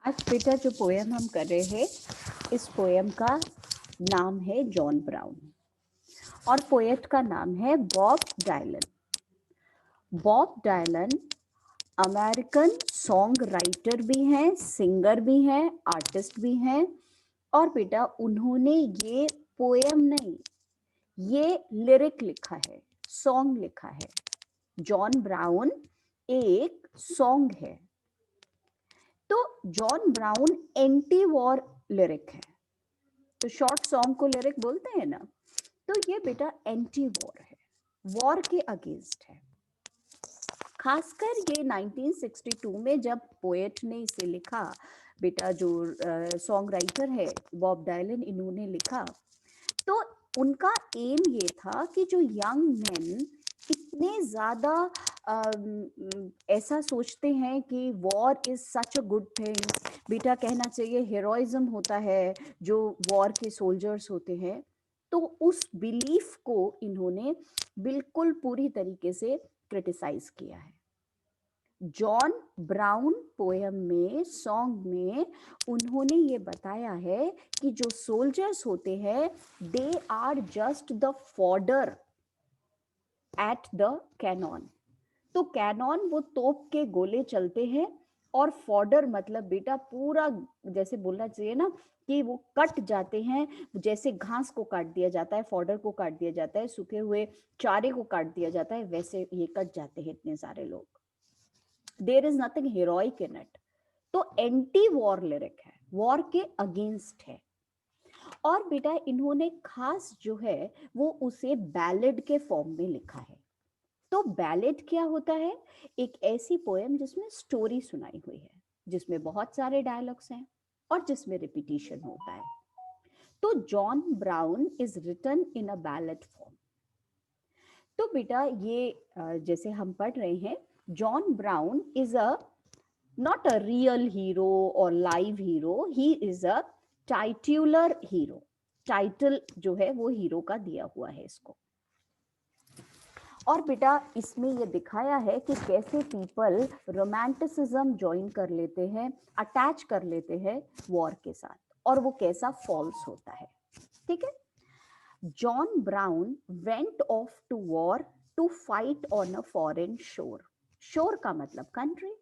आज बेटा जो पोएम हम कर रहे हैं, इस पोएम का नाम है जॉन ब्राउन और पोएट का नाम है Bob Dylan. Bob Dylan American song writer भी हैं, सिंगर भी हैं, आर्टिस्ट भी हैं। और बेटा उन्होंने ये पोएम नहीं, ये लिरिक लिखा है, सॉन्ग लिखा है। जॉन ब्राउन एक सॉन्ग है। तो John brown anti war lyric है। तो शॉर्ट सॉन्ग को लिरिक बोलते हैं ना, तो ये बेटा एंटी वॉर है, वॉर के अगेंस्ट है। खासकर ये 1962 में जब पोएट ने इसे लिखा, बेटा जो सॉन्ग राइटर है बॉब डायलन, इन्होंने लिखा, तो उनका एम ये था कि जो यंग मैन इतने ज्यादा ऐसा सोचते हैं कि war is such a good thing, बेटा कहना चाहिए हीरोइज्म होता है जो वॉर के सोल्जर्स होते हैं। तो उस बिलीफ को इन्होंने बिल्कुल पूरी तरीके से क्रिटिसाइज किया है। जॉन ब्राउन पोएम में, सॉन्ग में उन्होंने ये बताया है कि जो सोल्जर्स होते हैं they are just the fodder at the cannon. तो कैनॉन वो तोप के गोले चलते हैं, और फॉर्डर मतलब बेटा पूरा जैसे बोलना चाहिए ना कि वो कट जाते हैं, जैसे घास को काट दिया जाता है, फॉर्डर को काट दिया जाता है, सूखे हुए चारे को काट दिया जाता है, वैसे ये कट जाते हैं इतने सारे लोग। There is nothing heroic in it. तो एंटी वॉर लिरिक है, वॉर के अगेंस्ट है। और बेटा इन्होंने खास जो है वो उसे बैलेड के फॉर्म में लिखा है। तो बैलेड क्या होता है? एक ऐसी पोएम जिसमें स्टोरी सुनाई हुई है, जिसमें बहुत सारे डायलॉग्स हैं और जिसमें रिपीटिशन होता है। तो John Brown is written in a ballad form. तो बेटा ये जैसे हम पढ़ रहे हैं, John Brown is a not a real hero or live hero, he is a titular hero। Title जो है वो हीरो का दिया हुआ है इसको। और बेटा इसमें ये दिखाया है कि कैसे पीपल रोमांटिसिज्म ज्वाइन कर लेते हैं, अटैच कर लेते हैं वॉर के साथ, और वो कैसा फॉल्स होता है। ठीक है। John Brown went off to war to fight on a foreign shore. Shore का मतलब कंट्री।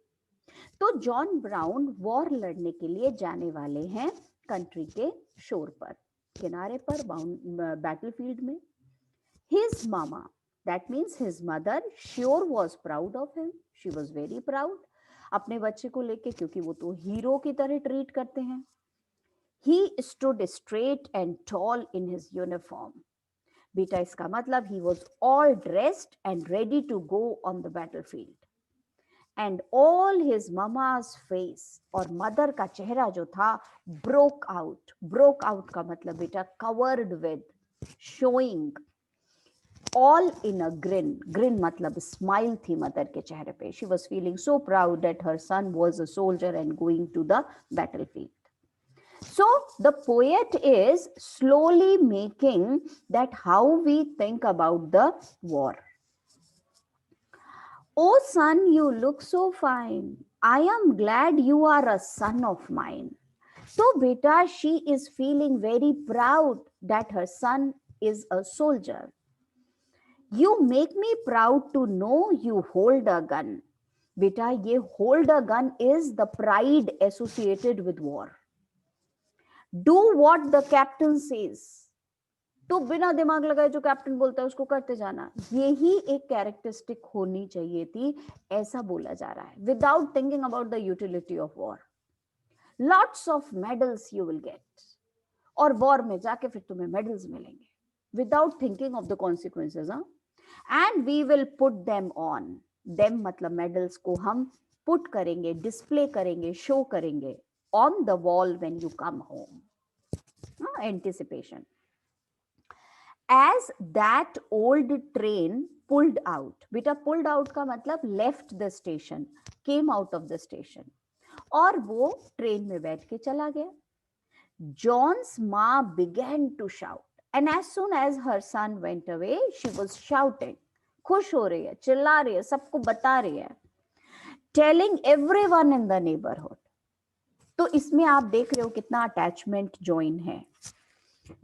तो जॉन ब्राउन वॉर लड़ने के लिए जाने वाले हैं कंट्री के शोर पर, किनारे पर, बैटलफील्ड में। His mama, that means his mother, sure was proud of him, she was very proud अपने बच्चे को लेके, क्योंकि वो तो हीरो की तरह ट्रीट करते हैं। He stood straight and tall in his uniform. बेटा इसका मतलब he was all dressed and ready to go on the battlefield. And all his mama's face, और मदर का चेहरा जो था ब्रोक आउट। ब्रोक आउट का मतलब बेटा covered with, showing, all in a grin. Grin मतलब स्माइल थी मदर के चेहरे पे। She was feeling so proud that her son was a soldier and going to the battlefield. So the poet is slowly making that how we think about the war. Oh son, you look so fine. I am glad you are a son of mine. So beta, she is feeling very proud that her son is a soldier. You make me proud to know you hold a gun. Beta, ye hold a gun is the pride associated with war. Do what the captain says. तो बिना दिमाग लगाए जो captain बोलता है उसको करते जाना, यही एक कैरेक्टरिस्टिक होनी चाहिए थी, ऐसा बोला जा रहा है। Without thinking about the utility of war, lots of medals you will get, और वॉर में जाके फिर तुम्हें मेडल्स मिलेंगे, without thinking of the consequences. And we will put them on. Them मतलब मेडल्स को हम पुट करेंगे, डिस्प्ले करेंगे, शो करेंगे on the wall when you come home. Anticipation. As that old train pulled out, बेटा pulled out का मतलब left the station, came out of the station, और वो ट्रेन में बैठ के चला गया। John's ma began to shout, and as soon as her son went away, she was shouting, खुश हो रही है, चिल्ला रही है, सबको बता रही है, telling everyone in the neighborhood. तो इसमें आप देख रहे हो कितना अटैचमेंट जॉइन है.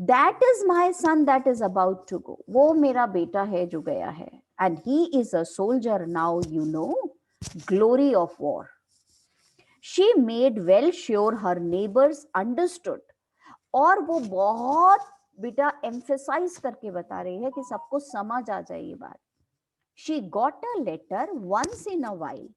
That is my son that is about to go. वो मेरा बेटा है जो गया है. And he is a soldier now, you know, glory of war. She made well sure her neighbours understood. और वो बहुत बेटा एम्फेसाइज करके बता रही है कि सबको समझ आ जाए ये बात. She got a letter once in a while.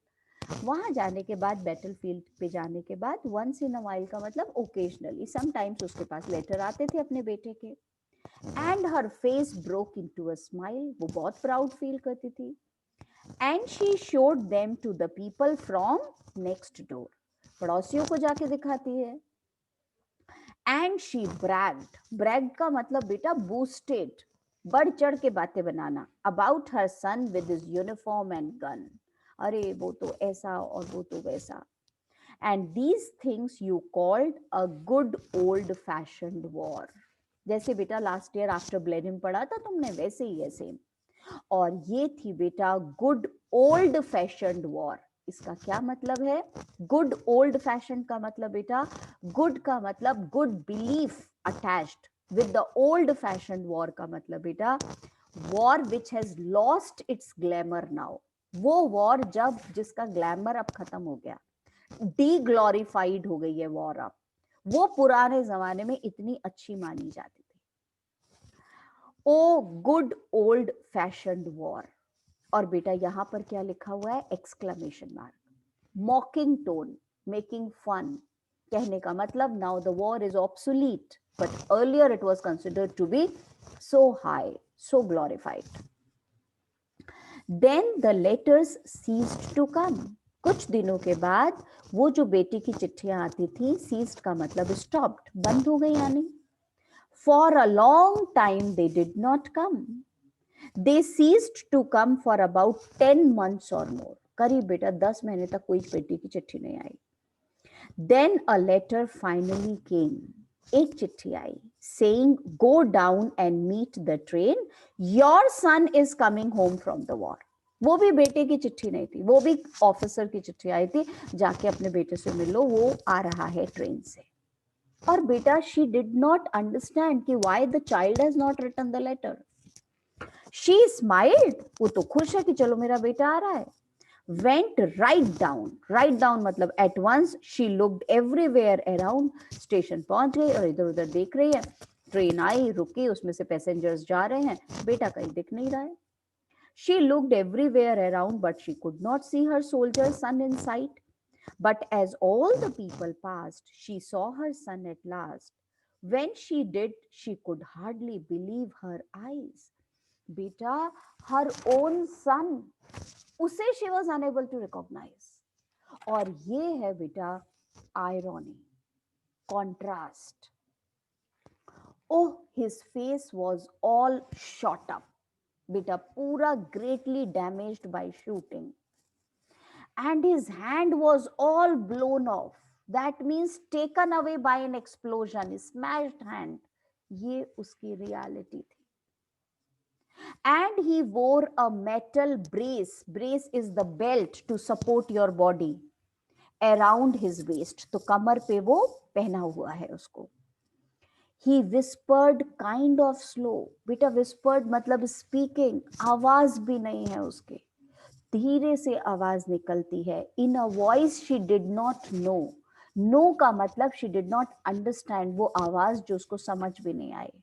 वहां जाने के बाद, बैटलफील्ड पे जाने के बाद, वंस इन अ वाइल का मतलब ओकेजनली, समटाइम्स उसके पास लेटर आते थे अपने बेटे के. And her face broke into a smile. वो बहुत प्राउड फील करती थी. And she showed them to the people from next door. पड़ोसियों को जाके दिखाती है. And she ब्रैग्ड. ब्रैग्ड का मतलब बेटा बूस्टेड, बढ़ चढ़ के बातें बनाना. About her son with his uniform and gun. अरे वो तो ऐसा और वो तो वैसा. And these things you called a good old fashioned war. जैसे बेटा लास्ट ईयर आफ्टर ब्लेनिम पढ़ा था तुमने, वैसे ही है सेम. और ये थी बेटा गुड ओल्ड फैशन्ड वॉर. इसका क्या मतलब है? गुड ओल्ड फैशन का मतलब बेटा, गुड का मतलब good belief attached with the old fashion war का मतलब बेटा war which has lost its glamour now. वो वॉर जब जिसका ग्लैमर अब खत्म हो गया, डीग्लोरिफाइड हो गई है वॉर अब. वो पुराने जमाने में इतनी अच्छी मानी जाती थी. Oh good old fashioned war. और बेटा यहां पर क्या लिखा हुआ है? Exclamation mark. Mocking tone, making fun. कहने का मतलब now the war is obsolete, but earlier it was considered to be so high, so glorified. Then the letters ceased to come. कुछ दिनों के बाद वो जो बेटी की चिट्ठियां आती थी, सीज्ड का मतलब स्टॉप्ड, बंद हो गई यानी. For a long time they did not come. They ceased to come for about 10 months or more. करीब बेटा 10 महीने तक कोई बेटी की चिट्ठी नहीं आई. Then a letter finally came. एक चिट्ठी आई saying go down and meet the train. Your son is coming home from the war. वो भी बेटे की चिट्ठी नहीं थी, वो भी ऑफिसर की चिट्ठी आई थी, जाके अपने बेटे से मिलो, वो आ रहा है ट्रेन से. और बेटा she did not understand कि why the child has not written the letter. She smiled. वो तो खुश है कि चलो मेरा बेटा आ रहा है. Went right down. Right down मतलब at once. She looked everywhere around. Station पहुंच गई और इधर उधर देख रही है. ट्रेन आई, रुकी, उसमें से पैसेंजर्स जा रहे हैं, बेटा कहीं दिख नहीं रहा है. She looked everywhere around, but she could not see her soldier son in sight. But as all the people passed, she saw her son at last. When she did, she could hardly believe her eyes. बेटा, her own son, उसे she was unable to recognize. और ये है बेटा irony, contrast. Oh, his face was all shot up. बेटा पूरा greatly damaged by shooting. And his hand was all blown off. That means taken away by an explosion, smashed hand. ये उसकी reality थी. And he wore a metal brace. Brace is the belt to support your body around his waist. तो कमर पे वो पहना हुआ है उसको. He whispered kind of slow. बेटा whispered मतलब speaking. आवाज भी नहीं है उसके, धीरे से आवाज निकलती है. In a voice she did not know. No का मतलब she did not understand. वो आवाज जो उसको समझ भी नहीं आई.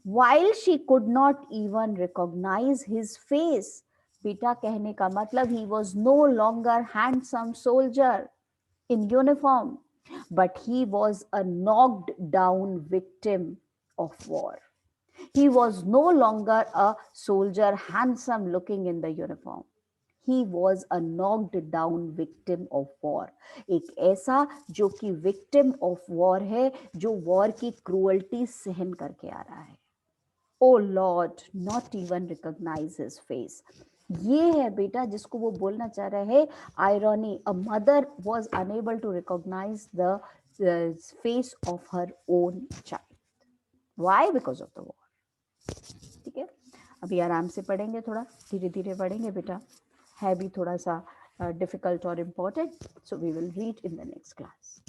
While she could not even recognize his face. बेटा कहने का मतलब he was no longer handsome soldier in uniform, but he was a knocked down victim of war. He was no longer a soldier handsome looking in the uniform. He was a knocked down victim of war. एक ऐसा जो कि victim of war है, जो war की cruelty सहन करके आ रहा है. Oh Lord, not even recognize his face. ये है बेटा जिसको वो बोलना चाह रहे हैं, irony. A mother was unable to recognize the face of her own child. Why? Because of the war. ठीक है, अभी आराम से पढ़ेंगे, थोड़ा धीरे धीरे पढ़ेंगे बेटा, है भी थोड़ा सा difficult or important. So we will read in the next class.